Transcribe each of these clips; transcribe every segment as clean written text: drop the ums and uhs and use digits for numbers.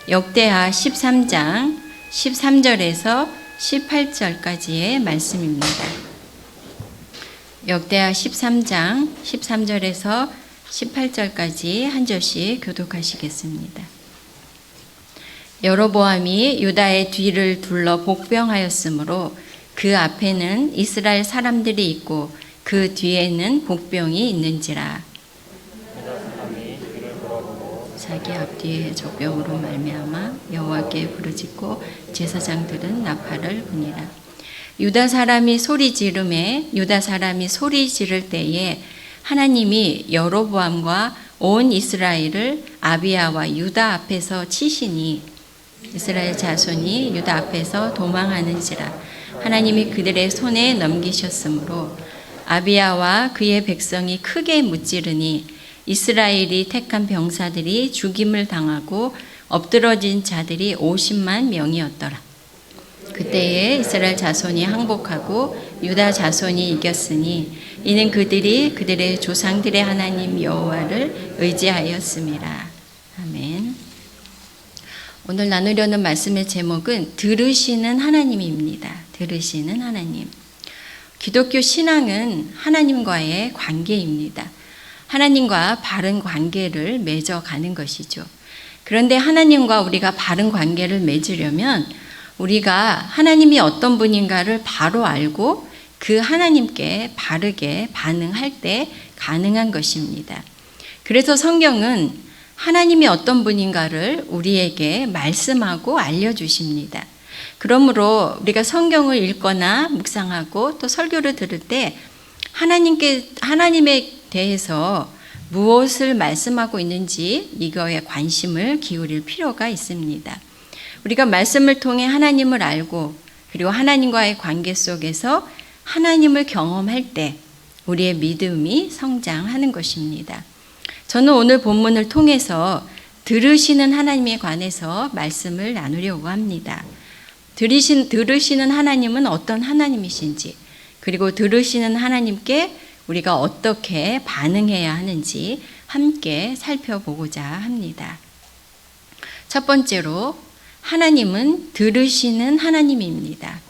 역대하 13장 13절에서 18절까지의 말씀입니다. 역대하 13장 13절에서 18절까지 한 절씩 교독하시겠습니다. 여로보암이 유다의 뒤를 둘러 복병하였으므로 그 앞에는 이스라엘 사람들이 있고 그 뒤에는 복병이 있는지라. 자기 앞뒤에 적병으로 말미암아 여호와께 부르짖고 제사장들은 나팔을 부니라. 유다 사람이 소리 지를 때에 하나님이 여로보암과 온 이스라엘을 아비야와 유다 앞에서 치시니 이스라엘 자손이 유다 앞에서 도망하는지라. 하나님이 그들의 손에 넘기셨으므로 아비야와 그의 백성이 크게 무찌르니 이스라엘이 택한 병사들이 죽임을 당하고 엎드러진 자들이 50만 명이었더라. 그때에 이스라엘 자손이 항복하고 유다 자손이 이겼으니 이는 그들이 그들의 조상들의 하나님 여호와를 의지하였음이라. 아멘. 오늘 나누려는 말씀의 제목은 들으시는 하나님입니다. 들으시는 하나님. 기독교 신앙은 하나님과의 관계입니다. 하나님과 바른 관계를 맺어가는 것이죠. 그런데 하나님과 우리가 바른 관계를 맺으려면 우리가 하나님이 어떤 분인가를 바로 알고 그 하나님께 바르게 반응할 때 가능한 것입니다. 그래서 성경은 하나님이 어떤 분인가를 우리에게 말씀하고 알려주십니다. 그러므로 우리가 성경을 읽거나 묵상하고 또 설교를 들을 때 하나님에 대해서 무엇을 말씀하고 있는지 이거에 관심을 기울일 필요가 있습니다. 우리가 말씀을 통해 하나님을 알고 그리고 하나님과의 관계 속에서 하나님을 경험할 때 우리의 믿음이 성장하는 것입니다. 저는 오늘 본문을 통해서 들으시는 하나님에 관해서 말씀을 나누려고 합니다. 들으시는 하나님은 어떤 하나님이신지, 그리고 들으시는 하나님께 우리가 어떻게 반응해야 하는지 함께 살펴보고자 합니다. 첫 번째로 하나님은 들으시는 하나님입니다.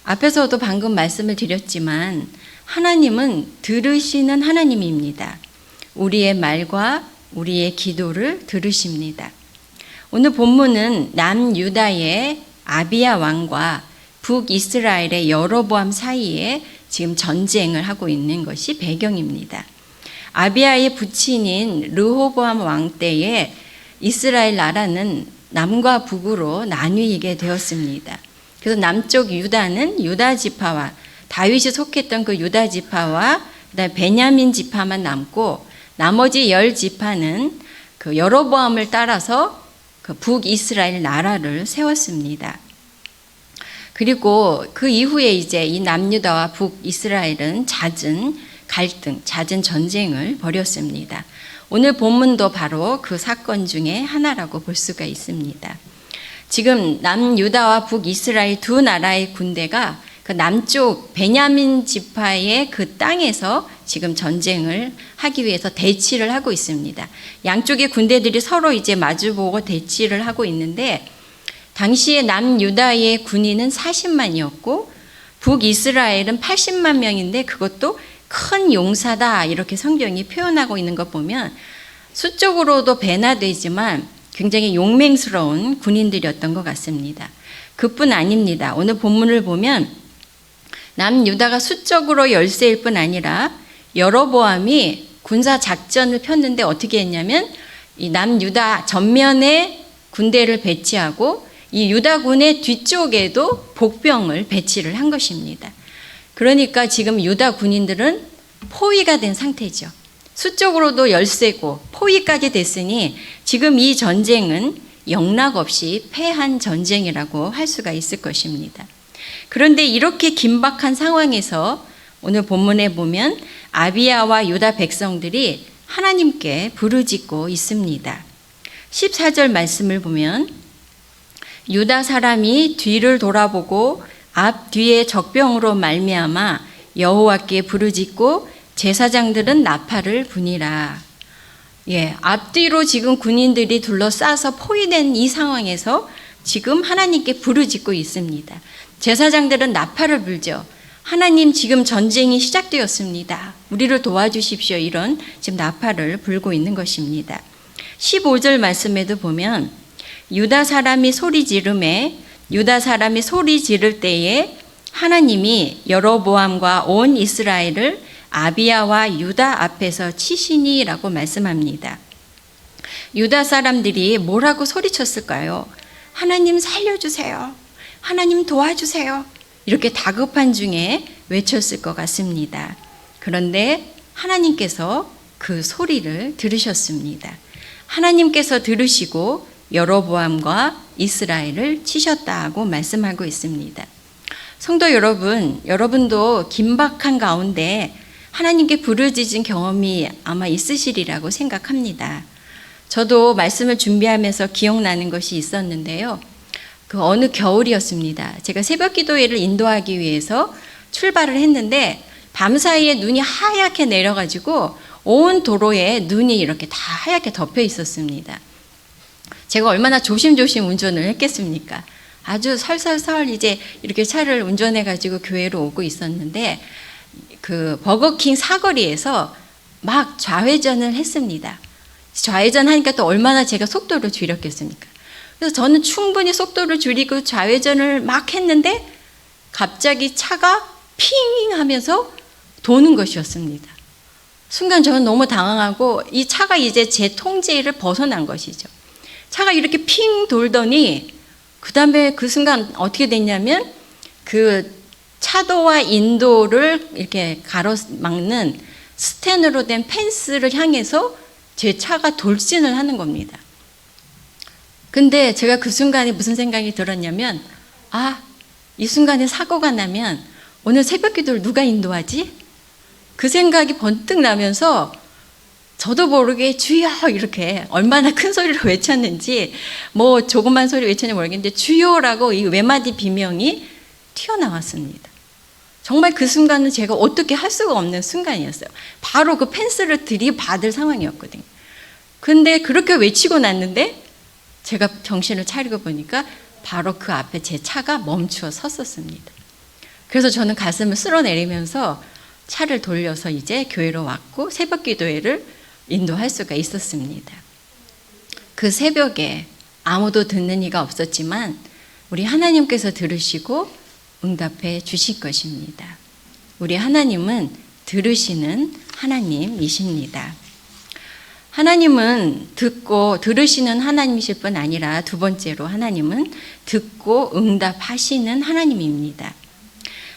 앞에서도 방금 말씀을 드렸지만 하나님은 들으시는 하나님입니다. 우리의 말과 우리의 기도를 들으십니다. 오늘 본문은 남유다의 아비야 왕과 북이스라엘의 여로보암 사이에 지금 전쟁을 하고 있는 것이 배경입니다. 아비야의 부친인 르호보암 왕 때에 이스라엘 나라는 남과 북으로 나뉘게 되었습니다. 그래서 남쪽 유다는 유다 지파와 다윗이 속했던 그 유다 지파와 그다음에 베냐민 지파만 남고 나머지 10지파는 그 여로보암을 따라서 그 북이스라엘 나라를 세웠습니다. 그리고 그 이후에 이제 이 남유다와 북이스라엘은 잦은 갈등, 잦은 전쟁을 벌였습니다. 오늘 본문도 바로 그 사건 중에 하나라고 볼 수가 있습니다. 지금 남유다와 북이스라엘 두 나라의 군대가 그 남쪽 베냐민 지파의 그 땅에서 지금 전쟁을 하기 위해서 대치를 하고 있습니다. 양쪽의 군대들이 서로 이제 마주보고 대치를 하고 있는데 당시에 남유다의 군인은 40만이었고 북이스라엘은 80만 명인데 그것도 큰 용사다 이렇게 성경이 표현하고 있는 것 보면 수적으로도 배나되지만 굉장히 용맹스러운 군인들이었던 것 같습니다. 그뿐 아닙니다. 오늘 본문을 보면 남유다가 수적으로 열세일 뿐 아니라 여로보암이 군사 작전을 폈는데 어떻게 했냐면 이 남유다 전면에 군대를 배치하고 이 유다군의 뒤쪽에도 복병을 배치를 한 것입니다. 그러니까 지금 유다 군인들은 포위가 된 상태죠. 수적으로도 열세고 포위까지 됐으니 지금 이 전쟁은 영락없이 패한 전쟁이라고 할 수가 있을 것입니다. 그런데 이렇게 긴박한 상황에서 오늘 본문에 보면 아비야와 유다 백성들이 하나님께 부르짖고 있습니다. 14절 말씀을 보면 유다 사람이 뒤를 돌아보고 앞 뒤에 적병으로 말미암아 여호와께 부르짖고 제사장들은 나팔을 부니라. 앞뒤로 지금 군인들이 둘러싸서 포위된 이 상황에서 지금 하나님께 부르짖고 있습니다. 제사장들은 나팔을 불죠. 하나님, 지금 전쟁이 시작되었습니다. 우리를 도와주십시오. 이런 지금 나팔을 불고 있는 것입니다. 15절 말씀에도 보면 유다 사람이 소리 지를 때에 하나님이 여로보암과 온 이스라엘을 아비야와 유다 앞에서 치시니라고 말씀합니다. 유다 사람들이 뭐라고 소리쳤을까요? 하나님 살려주세요. 하나님 도와주세요. 이렇게 다급한 중에 외쳤을 것 같습니다. 그런데 하나님께서 그 소리를 들으셨습니다. 하나님께서 들으시고 여로보암과 이스라엘을 치셨다고 말씀하고 있습니다. 성도 여러분, 여러분도 긴박한 가운데 하나님께 부르짖은 경험이 아마 있으시리라고 생각합니다. 저도 말씀을 준비하면서 기억나는 것이 있었는데요. 그 어느 겨울이었습니다. 제가 새벽 기도회를 인도하기 위해서 출발을 했는데 밤사이에 눈이 하얗게 내려가지고 온 도로에 눈이 이렇게 다 하얗게 덮여 있었습니다. 제가 얼마나 조심조심 운전을 했겠습니까? 아주 설설설 이제 이렇게 차를 운전해가지고 교회로 오고 있었는데 그 버거킹 사거리에서 막 좌회전을 했습니다. 좌회전하니까 또 얼마나 제가 속도를 줄였겠습니까? 그래서 저는 충분히 속도를 줄이고 좌회전을 막 했는데 갑자기 차가 핑 하면서 도는 것이었습니다. 순간 저는 너무 당황하고 이 차가 이제 제 통제를 벗어난 것이죠. 차가 이렇게 핑 돌더니 그 다음에 그 순간 어떻게 됐냐면 그 차도와 인도를 이렇게 가로막는 스텐으로 된 펜스를 향해서 제 차가 돌진을 하는 겁니다. 근데 제가 그 순간에 무슨 생각이 들었냐면 이 순간에 사고가 나면 오늘 새벽 기도를 누가 인도하지? 그 생각이 번뜩 나면서 저도 모르게 주여 이렇게 얼마나 큰 소리로 외쳤는지 뭐 조그만 소리 외쳤는지 모르겠는데 주여라고 이 외마디 비명이 튀어나왔습니다. 정말 그 순간은 제가 어떻게 할 수가 없는 순간이었어요. 바로 그 펜스를 들이받을 상황이었거든요. 근데 그렇게 외치고 났는데 제가 정신을 차리고 보니까 바로 그 앞에 제 차가 멈추어 섰었습니다. 그래서 저는 가슴을 쓸어내리면서 차를 돌려서 이제 교회로 왔고 새벽 기도회를 인도할 수가 있었습니다. 그 새벽에 아무도 듣는 이가 없었지만 우리 하나님께서 들으시고 응답해 주실 것입니다. 우리 하나님은 들으시는 하나님이십니다. 하나님은 들으시는 하나님이실 뿐 아니라 두 번째로 하나님은 듣고 응답하시는 하나님입니다.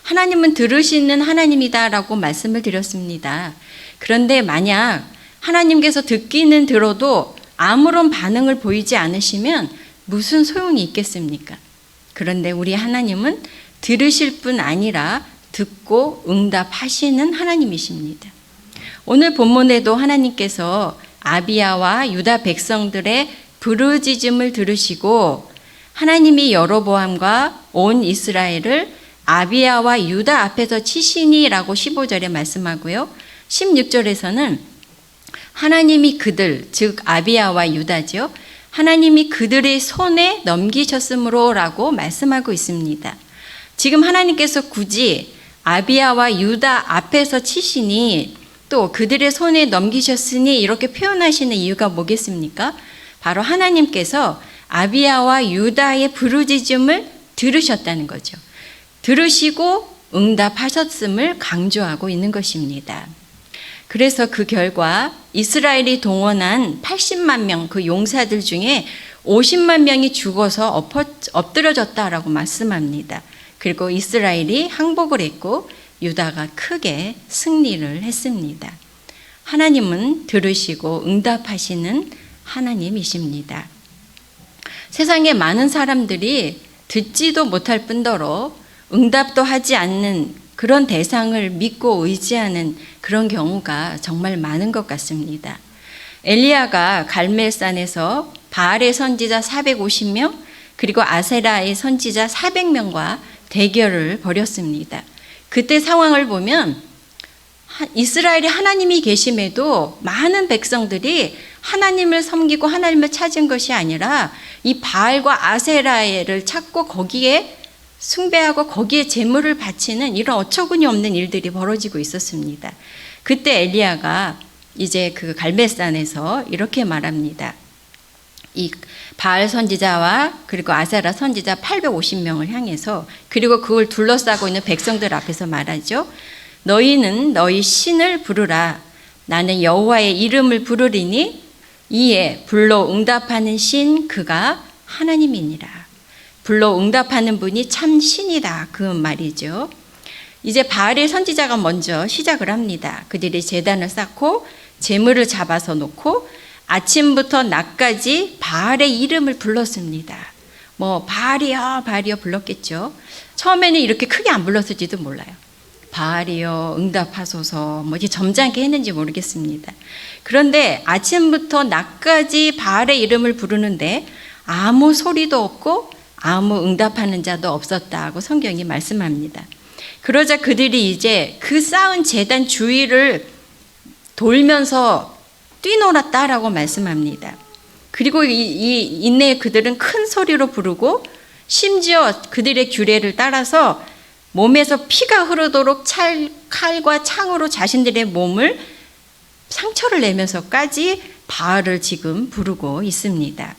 하나님은 들으시는 하나님이다라고 말씀을 드렸습니다. 그런데 만약 하나님께서 듣기는 들어도 아무런 반응을 보이지 않으시면 무슨 소용이 있겠습니까? 그런데 우리 하나님은 들으실 뿐 아니라 듣고 응답하시는 하나님이십니다. 오늘 본문에도 하나님께서 아비야와 유다 백성들의 부르짖음을 들으시고 하나님이 여로보암과 온 이스라엘을 아비야와 유다 앞에서 치시니라고 15절에 말씀하고요. 16절에서는 하나님이 그들, 즉 아비야와 유다죠. 하나님이 그들의 손에 넘기셨으므로라고 말씀하고 있습니다. 지금 하나님께서 굳이 아비야와 유다 앞에서 치시니 또 그들의 손에 넘기셨으니 이렇게 표현하시는 이유가 뭐겠습니까? 바로 하나님께서 아비야와 유다의 부르짖음을 들으셨다는 거죠. 들으시고 응답하셨음을 강조하고 있는 것입니다. 그래서 그 결과 이스라엘이 동원한 80만 명 그 용사들 중에 50만 명이 죽어서 엎드려졌다라고 말씀합니다. 그리고 이스라엘이 항복을 했고 유다가 크게 승리를 했습니다. 하나님은 들으시고 응답하시는 하나님이십니다. 세상에 많은 사람들이 듣지도 못할 뿐더러 응답도 하지 않는 그런 대상을 믿고 의지하는 그런 경우가 정말 많은 것 같습니다. 엘리야가 갈멜산에서 바알의 선지자 450명 그리고 아세라의 선지자 400명과 대결을 벌였습니다. 그때 상황을 보면 이스라엘에 하나님이 계심에도 많은 백성들이 하나님을 섬기고 하나님을 찾은 것이 아니라 이 바알과 아세라를 찾고 거기에 숭배하고 거기에 제물을 바치는 이런 어처구니 없는 일들이 벌어지고 있었습니다. 그때 엘리야가 이제 그 갈멜산에서 이렇게 말합니다. 이 바알 선지자와 그리고 아세라 선지자 850명을 향해서, 그리고 그걸 둘러싸고 있는 백성들 앞에서 말하죠. 너희는 너희 신을 부르라. 나는 여호와의 이름을 부르리니 이에 불로 응답하는 신 그가 하나님이니라. 불로 응답하는 분이 참 신이다, 그 말이죠. 이제 바알의 선지자가 먼저 시작을 합니다. 그들이 제단을 쌓고 제물을 잡아서 놓고 아침부터 낮까지 바알의 이름을 불렀습니다. 바알이여 바알이여 불렀겠죠. 처음에는 이렇게 크게 안 불렀을지도 몰라요. 바알이여 응답하소서 이렇게 점잖게 했는지 모르겠습니다. 그런데 아침부터 낮까지 바알의 이름을 부르는데 아무 소리도 없고 아무 응답하는 자도 없었다고 성경이 말씀합니다. 그러자 그들이 이제 그 쌓은 제단 주위를 돌면서 뛰놀았다라고 말씀합니다. 그리고 이내 그들은 큰 소리로 부르고 심지어 그들의 규례를 따라서 몸에서 피가 흐르도록 칼과 창으로 자신들의 몸을 상처를 내면서까지 바알을 지금 부르고 있습니다.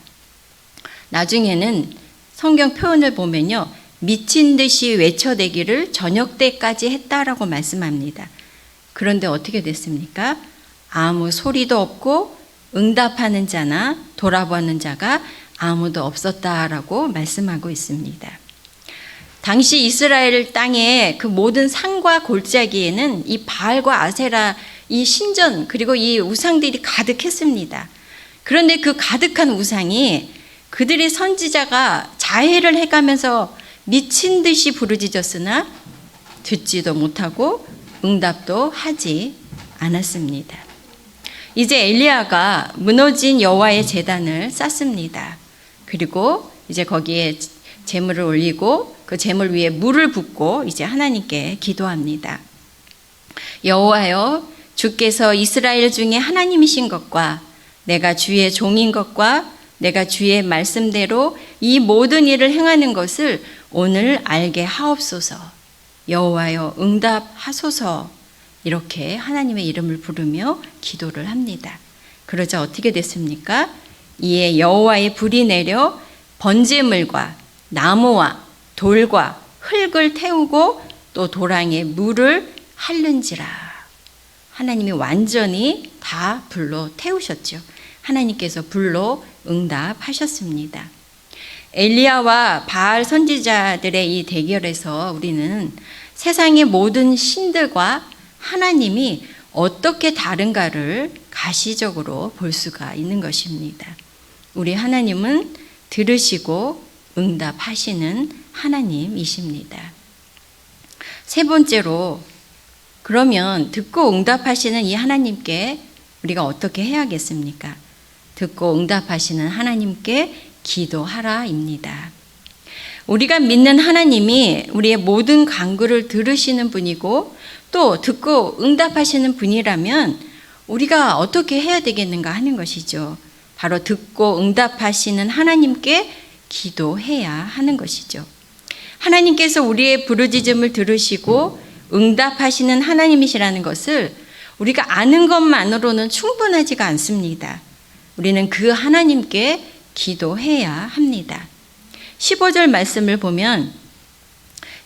나중에는 성경 표현을 보면요, 미친 듯이 외쳐대기를 저녁 때까지 했다라고 말씀합니다. 그런데 어떻게 됐습니까? 아무 소리도 없고 응답하는 자나 돌아보는 자가 아무도 없었다라고 말씀하고 있습니다. 당시 이스라엘 땅의 그 모든 산과 골짜기에는 이 바알과 아세라, 이 신전 그리고 이 우상들이 가득했습니다. 그런데 그 가득한 우상이 그들의 선지자가 자해를 해가면서 미친 듯이 부르짖었으나 듣지도 못하고 응답도 하지 않았습니다. 이제 엘리야가 무너진 여호와의 제단을 쌓습니다. 그리고 이제 거기에 제물을 올리고 그 제물 위에 물을 붓고 이제 하나님께 기도합니다. 여호와여, 주께서 이스라엘 중에 하나님이신 것과 내가 주의 종인 것과 내가 주의 말씀대로 이 모든 일을 행하는 것을 오늘 알게 하옵소서. 여호와여 응답하소서. 이렇게 하나님의 이름을 부르며 기도를 합니다. 그러자 어떻게 됐습니까? 이에 여호와의 불이 내려 번제물과 나무와 돌과 흙을 태우고 또 도랑에 물을 핥는지라. 하나님이 완전히 다 불로 태우셨죠. 하나님께서 불로 응답하셨습니다. 엘리야와 바알 선지자들의 이 대결에서 우리는 세상의 모든 신들과 하나님이 어떻게 다른가를 가시적으로 볼 수가 있는 것입니다. 우리 하나님은 들으시고 응답하시는 하나님이십니다. 세 번째로, 그러면 듣고 응답하시는 이 하나님께 우리가 어떻게 해야겠습니까? 듣고 응답하시는 하나님께 기도하라입니다. 우리가 믿는 하나님이 우리의 모든 간구를 들으시는 분이고 또 듣고 응답하시는 분이라면 우리가 어떻게 해야 되겠는가 하는 것이죠. 바로 듣고 응답하시는 하나님께 기도해야 하는 것이죠. 하나님께서 우리의 부르짖음을 들으시고 응답하시는 하나님이시라는 것을 우리가 아는 것만으로는 충분하지가 않습니다. 우리는 그 하나님께 기도해야 합니다. 15절 말씀을 보면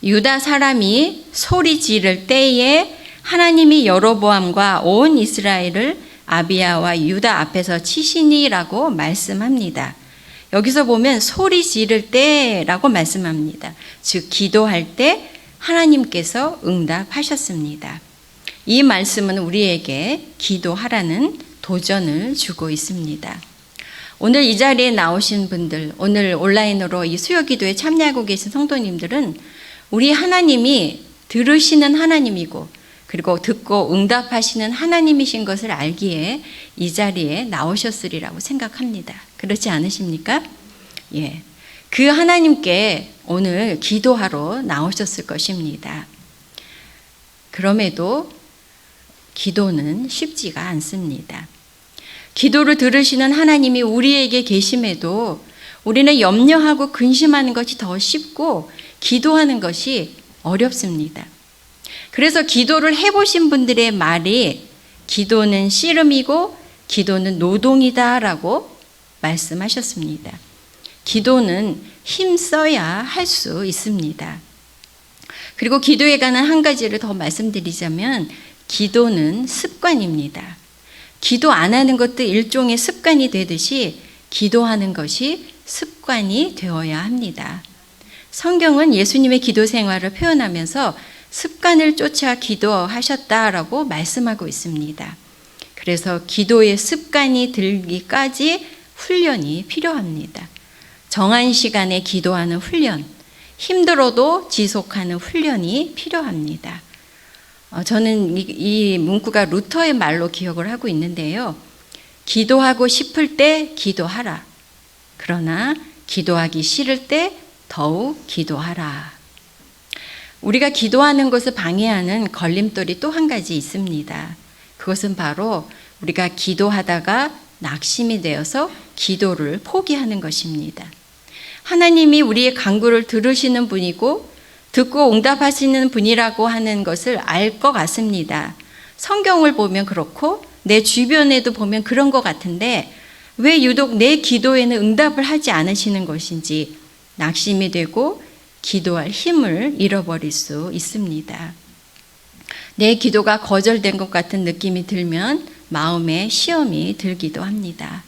유다 사람이 소리 지를 때에 하나님이 여로보암과 온 이스라엘을 아비야와 유다 앞에서 치시니라고 말씀합니다. 여기서 보면 소리 지를 때라고 말씀합니다. 즉 기도할 때 하나님께서 응답하셨습니다. 이 말씀은 우리에게 기도하라는 도전을 주고 있습니다. 오늘 이 자리에 나오신 분들, 오늘 온라인으로 이 수요기도에 참여하고 계신 성도님들은 우리 하나님이 들으시는 하나님이고 그리고 듣고 응답하시는 하나님이신 것을 알기에 이 자리에 나오셨으리라고 생각합니다. 그렇지 않으십니까? 예. 그 하나님께 오늘 기도하러 나오셨을 것입니다. 그럼에도 기도는 쉽지가 않습니다. 기도를 들으시는 하나님이 우리에게 계심에도 우리는 염려하고 근심하는 것이 더 쉽고 기도하는 것이 어렵습니다. 그래서 기도를 해보신 분들의 말이 기도는 씨름이고 기도는 노동이다라고 말씀하셨습니다. 기도는 힘써야 할 수 있습니다. 그리고 기도에 관한 한 가지를 더 말씀드리자면 기도는 습관입니다. 기도 안 하는 것도 일종의 습관이 되듯이 기도하는 것이 습관이 되어야 합니다. 성경은 예수님의 기도 생활을 표현하면서 습관을 쫓아 기도하셨다라고 말씀하고 있습니다. 그래서 기도의 습관이 들기까지 훈련이 필요합니다. 정한 시간에 기도하는 훈련, 힘들어도 지속하는 훈련이 필요합니다. 저는 이 문구가 루터의 말로 기억을 하고 있는데요. 기도하고 싶을 때 기도하라. 그러나 기도하기 싫을 때 더욱 기도하라. 우리가 기도하는 것을 방해하는 걸림돌이 또 한 가지 있습니다. 그것은 바로 우리가 기도하다가 낙심이 되어서 기도를 포기하는 것입니다. 하나님이 우리의 간구를 들으시는 분이고 듣고 응답하시는 분이라고 하는 것을 알 것 같습니다. 성경을 보면 그렇고 내 주변에도 보면 그런 것 같은데 왜 유독 내 기도에는 응답을 하지 않으시는 것인지 낙심이 되고 기도할 힘을 잃어버릴 수 있습니다. 내 기도가 거절된 것 같은 느낌이 들면 마음에 시험이 들기도 합니다.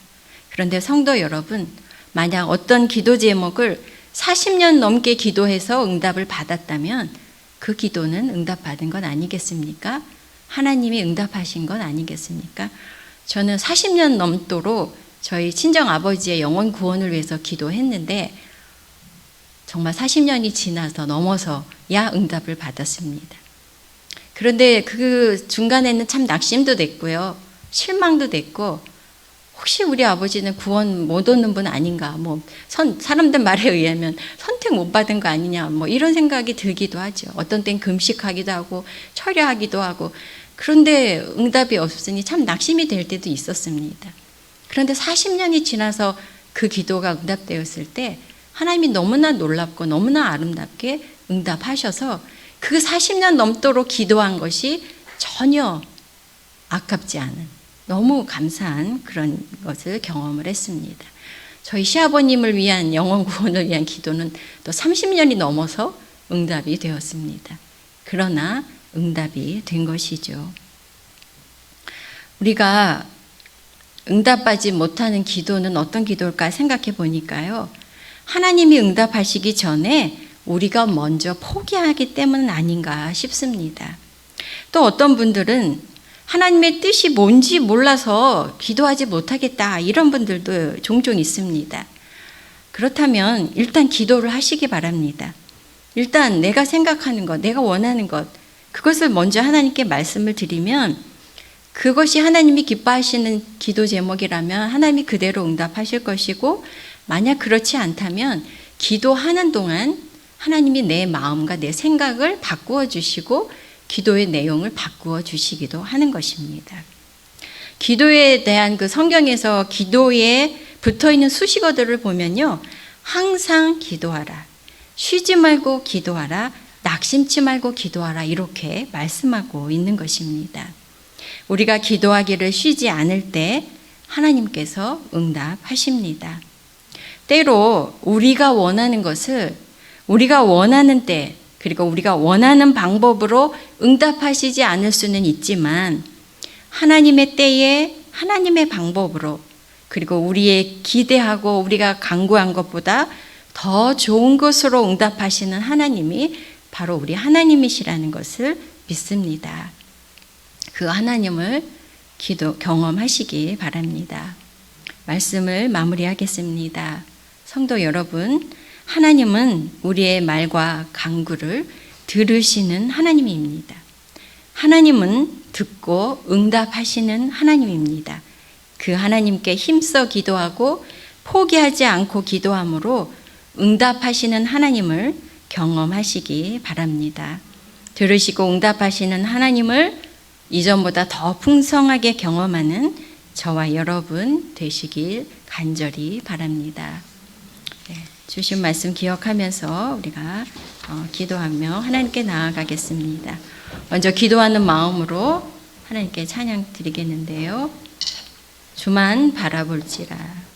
그런데 성도 여러분, 만약 어떤 기도 제목을 40년 넘게 기도해서 응답을 받았다면 그 기도는 응답받은 건 아니겠습니까? 하나님이 응답하신 건 아니겠습니까? 저는 40년 넘도록 저희 친정아버지의 영혼 구원을 위해서 기도했는데 정말 40년이 지나서 넘어서야 응답을 받았습니다. 그런데 그 중간에는 참 낙심도 됐고요. 실망도 됐고 혹시 우리 아버지는 구원 못 얻는 분 아닌가, 사람들 말에 의하면 선택 못 받은 거 아니냐, 이런 생각이 들기도 하죠. 어떤 땐 금식하기도 하고, 철야하기도 하고, 그런데 응답이 없으니 참 낙심이 될 때도 있었습니다. 그런데 40년이 지나서 그 기도가 응답되었을 때, 하나님이 너무나 놀랍고 너무나 아름답게 응답하셔서 그 40년 넘도록 기도한 것이 전혀 아깝지 않은 너무 감사한 그런 것을 경험을 했습니다. 저희 시아버님을 위한 영혼 구원을 위한 기도는 또 30년이 넘어서 응답이 되었습니다. 그러나 응답이 된 것이죠. 우리가 응답받지 못하는 기도는 어떤 기도일까 생각해 보니까요. 하나님이 응답하시기 전에 우리가 먼저 포기하기 때문은 아닌가 싶습니다. 또 어떤 분들은 하나님의 뜻이 뭔지 몰라서 기도하지 못하겠다, 이런 분들도 종종 있습니다. 그렇다면 일단 기도를 하시기 바랍니다. 일단 내가 생각하는 것, 내가 원하는 것, 그것을 먼저 하나님께 말씀을 드리면 그것이 하나님이 기뻐하시는 기도 제목이라면 하나님이 그대로 응답하실 것이고, 만약 그렇지 않다면 기도하는 동안 하나님이 내 마음과 내 생각을 바꾸어 주시고 기도의 내용을 바꾸어 주시기도 하는 것입니다. 기도에 대한 그 성경에서 기도에 붙어 있는 수식어들을 보면요. 항상 기도하라, 쉬지 말고 기도하라, 낙심치 말고 기도하라, 이렇게 말씀하고 있는 것입니다. 우리가 기도하기를 쉬지 않을 때 하나님께서 응답하십니다. 때로 우리가 원하는 것을 우리가 원하는 때, 그리고 우리가 원하는 방법으로 응답하시지 않을 수는 있지만 하나님의 때에 하나님의 방법으로, 그리고 우리의 기대하고 우리가 간구한 것보다 더 좋은 것으로 응답하시는 하나님이 바로 우리 하나님이시라는 것을 믿습니다. 그 하나님을 경험하시기 바랍니다. 말씀을 마무리하겠습니다. 성도 여러분, 하나님은 우리의 말과 간구를 들으시는 하나님입니다. 하나님은 듣고 응답하시는 하나님입니다. 그 하나님께 힘써 기도하고 포기하지 않고 기도함으로 응답하시는 하나님을 경험하시기 바랍니다. 들으시고 응답하시는 하나님을 이전보다 더 풍성하게 경험하는 저와 여러분 되시길 간절히 바랍니다. 네, 주신 말씀 기억하면서 우리가 기도하며 하나님께 나아가겠습니다. 먼저 기도하는 마음으로 하나님께 찬양 드리겠는데요. 주만 바라볼지라.